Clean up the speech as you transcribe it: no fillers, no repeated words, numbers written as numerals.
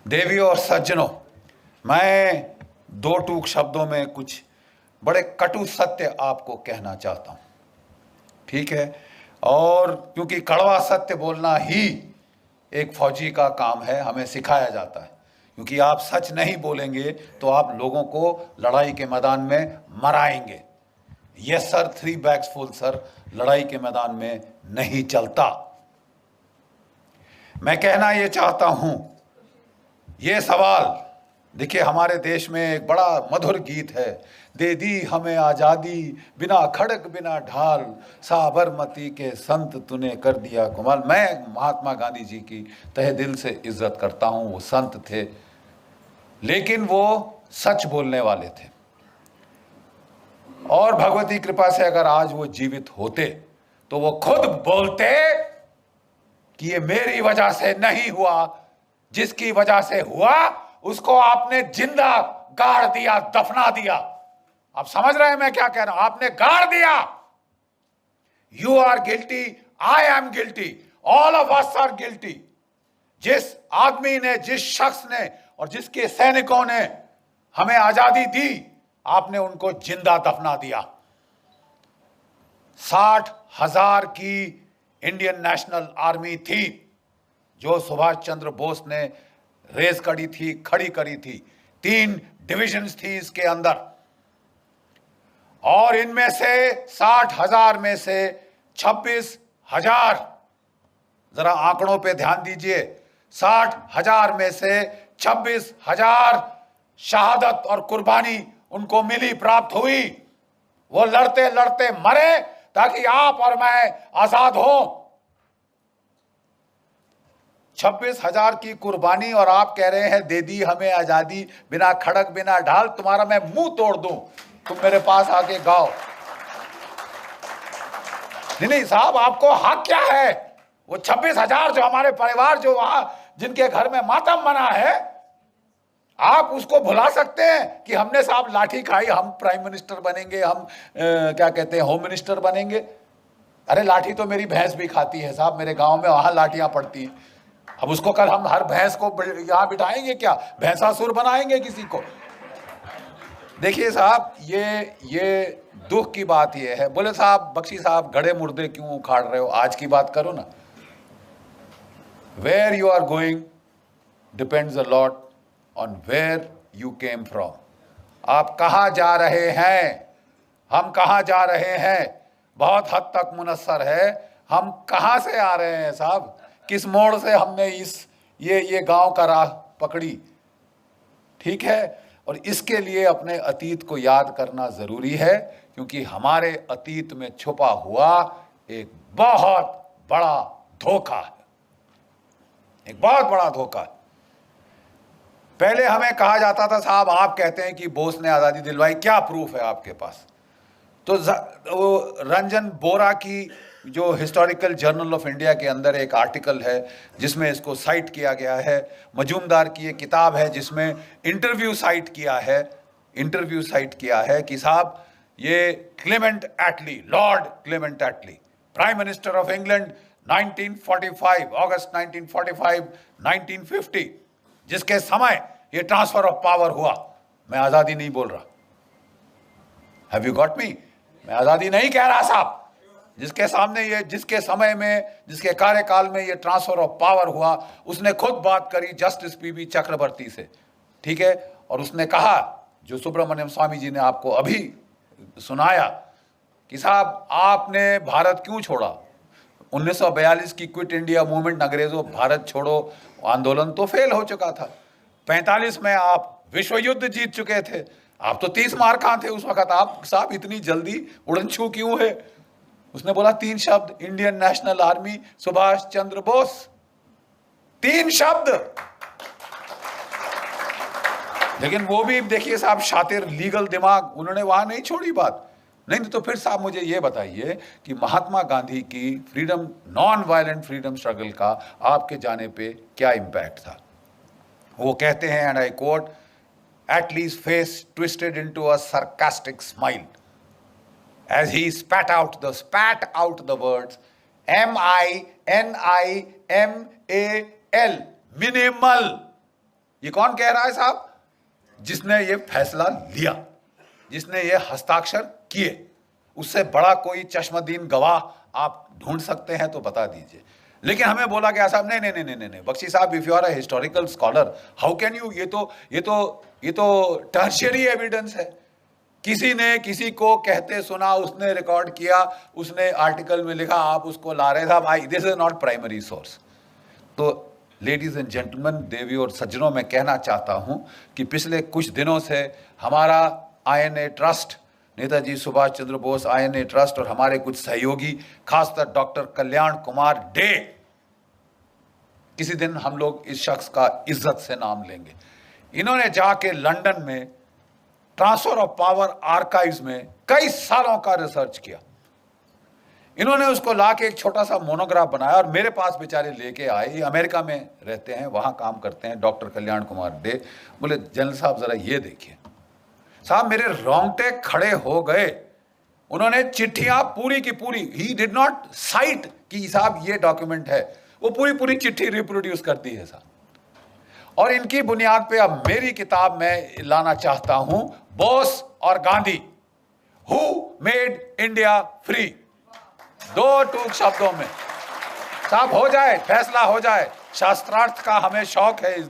देवियों और सज्जनों, मैं दो टूक शब्दों में कुछ बड़े कटु सत्य आपको कहना चाहता हूं, ठीक है। और क्योंकि कड़वा सत्य बोलना ही एक फौजी का काम है, हमें सिखाया जाता है। क्योंकि आप सच नहीं बोलेंगे तो आप लोगों को लड़ाई के मैदान में मराएंगे। Yes sir, 3 bags full sir लड़ाई के मैदान में नहीं चलता। मैं कहना यह चाहता हूं, ये सवाल देखिए, हमारे देश में एक बड़ा मधुर गीत है, दे दी हमें आज़ादी बिना खड़ग बिना ढाल, साबरमती के संत तूने कर दिया कमाल। मैं महात्मा गांधी जी की तहे दिल से इज्जत करता हूं। वो संत थे, लेकिन वो सच बोलने वाले थे। और भगवती कृपा से अगर आज वो जीवित होते तो वो खुद बोलते कि ये मेरी वजह से नहीं हुआ, जिसकी वजह से हुआ उसको आपने जिंदा गाड़ दिया, दफना दिया। आप समझ रहे हैं मैं क्या कह रहा हूं? आपने गाड़ दिया। You are guilty, I am guilty, all of us are guilty. जिस आदमी ने, जिस शख्स ने और जिसके सैनिकों ने हमें आजादी दी, आपने उनको जिंदा दफना दिया। 60,000 की इंडियन नेशनल आर्मी थी जो सुभाष चंद्र बोस ने रेस करी थी, खड़ी करी थी। 3 डिविजन्स थी इसके अंदर, और इनमें से 60,000 में से 26,000, जरा आंकड़ों पे ध्यान दीजिए, 60,000 में से 26,000 शहादत और कुर्बानी उनको मिली, प्राप्त हुई। वो लड़ते लड़ते मरे ताकि आप और मैं आजाद हो। 26,000 की कुर्बानी, और आप कह रहे हैं दे दी हमें आजादी बिना खड़क बिना ढाल। तुम्हारा मैं मुंह तोड़ दूं, तुम मेरे पास आके गाओ। नहीं साहब, आपको हक क्या है? वो 26,000 जो हमारे परिवार जो वहां जिनके घर में मातम मना है, आप उसको भुला सकते हैं कि हमने साहब लाठी खाई, हम प्राइम मिनिस्टर बनेंगे, हम क्या कहते हैं, होम मिनिस्टर बनेंगे? अरे लाठी तो मेरी भैंस भी खाती है साहब, मेरे गांव में वहां लाठियां पड़ती हैं। अब उसको कल हम हर भैंस को यहां बिठाएंगे क्या? भैंसासुर बनाएंगे किसी को? देखिए साहब, ये दुख की बात ये है। बोले साहब, बख्शी साहब, गड़े मुर्दे क्यों उखाड़ रहे हो? आज की बात करो ना। Where you are going depends a lot on where you came from. आप कहां जा रहे हैं, हम कहां जा रहे हैं, बहुत हद तक मुनस्सर है हम कहां से आ रहे हैं साहब। किस मोड़ से हमने ये गांव का राह पकड़ी, ठीक है। और इसके लिए अपने अतीत को याद करना जरूरी है, क्योंकि हमारे अतीत में छुपा हुआ एक बहुत बड़ा धोखा है, एक बहुत बड़ा धोखा है। पहले हमें कहा जाता था साहब, आप कहते हैं कि बोस ने आजादी दिलवाई, क्या प्रूफ है आपके पास? तो रंजन बोरा की जो हिस्टोरिकल जर्नल ऑफ इंडिया के अंदर एक आर्टिकल है जिसमें इसको साइट किया गया है। मजूमदार की एक किताब है जिसमें इंटरव्यू साइट किया है कि साहब ये Clement Attlee, lord Clement Attlee, prime minister of England 1945, अगस्त 1945, 1950, जिसके समय ये ट्रांसफर ऑफ पावर हुआ। मैं आजादी नहीं बोल रहा, हैव यू गॉट मी? मैं आजादी नहीं कह रहा साहब। जिसके सामने ये, जिसके समय में, जिसके कार्यकाल में ये ट्रांसफर ऑफ पावर हुआ, उसने खुद बात करी जस्टिस पीबी चक्रवर्ती से, ठीक है। और उसने कहा, जो सुब्रमण्यम स्वामी जी ने आपको अभी सुनाया, कि साहब आपने भारत क्यों छोड़ा? 1942 की क्विट इंडिया मूवमेंट, अंग्रेजों भारत छोड़ो आंदोलन तो फेल हो चुका था। 45 में आप विश्व युद्ध जीत चुके थे। आप तो 30 मार कहां थे उस वक्त? आप साहब इतनी जल्दी उड़नछू क्यों है? उसने बोला 3 शब्द, Indian national army, Subhash Chandra Bose. 3 शब्द। लेकिन वो भी देखिए साहब, शातिर, लीगल दिमाग, उन्होंने वहां नहीं छोड़ी बात। नहीं तो फिर साहब मुझे ये बताइए कि महात्मा गांधी की freedom, non violent freedom struggle का आपके जाने पे क्या इंपैक्ट था? वो कहते हैं, and I quote, Attlee's face twisted into a sarcastic smile as he spat out the words MINIMAL, minimal. ये कौन कह रहा है साहब? जिसने ये फैसला लिया, जिसने ये हस्ताक्षर किए। उससे बड़ा कोई चश्मदीन गवाह आप ढूंढ सकते हैं तो बता दीजिए। लेकिन हमें बोला गया साहब नहीं नहीं नहीं नहीं नहीं बख्शी साहब, if you are a historical scholar, how can you, ये तो टर्शियरी एविडेंस है। किसी ने किसी को कहते सुना, उसने रिकॉर्ड किया, उसने आर्टिकल में लिखा, आप उसको ला रहे साहब, this is not primary source. तो लेडीज एंड जेंटलमैन, देवी और सज्जनों, मैं कहना चाहता हूं कि पिछले कुछ दिनों से हमारा INA trust, Netaji Subhash Chandra Bose INA trust और हमारे कुछ सहयोगी, खासकर डॉक्टर कल्याण कुमार डे, किसी दिन हम लोग इस शख्स का इज्जत से नाम लेंगे। इन्होंने जाके लंदन में ट्रांसफर ऑफ पावर आर्काइव्स में कई सालों का रिसर्च किया। इन्होंने उसको लाके एक छोटा सा मोनोग्राफ बनाया और मेरे पास बेचारे लेके आए। ये अमेरिका में रहते हैं, वहां काम करते हैं, डॉक्टर कल्याण कुमार डे। बोले जनरल साहब जरा ये देखिए। साहब मेरे रोंगटे खड़े हो गए। उन्होंने चिट्ठियां पूरी की पूरी, ही डिड नॉट साइट कि साहब ये डॉक्यूमेंट है, वो पूरी पूरी चिट्ठी रिप्रोड्यूस करती है साहब। और इनकी बुनियाद पे अब मेरी किताब में लाना चाहता हूं, बोस और Gandhi, who made India free. दो टूक शब्दों में साहब हो जाए, फैसला हो जाए। शास्त्रार्थ का हमें शौक है इस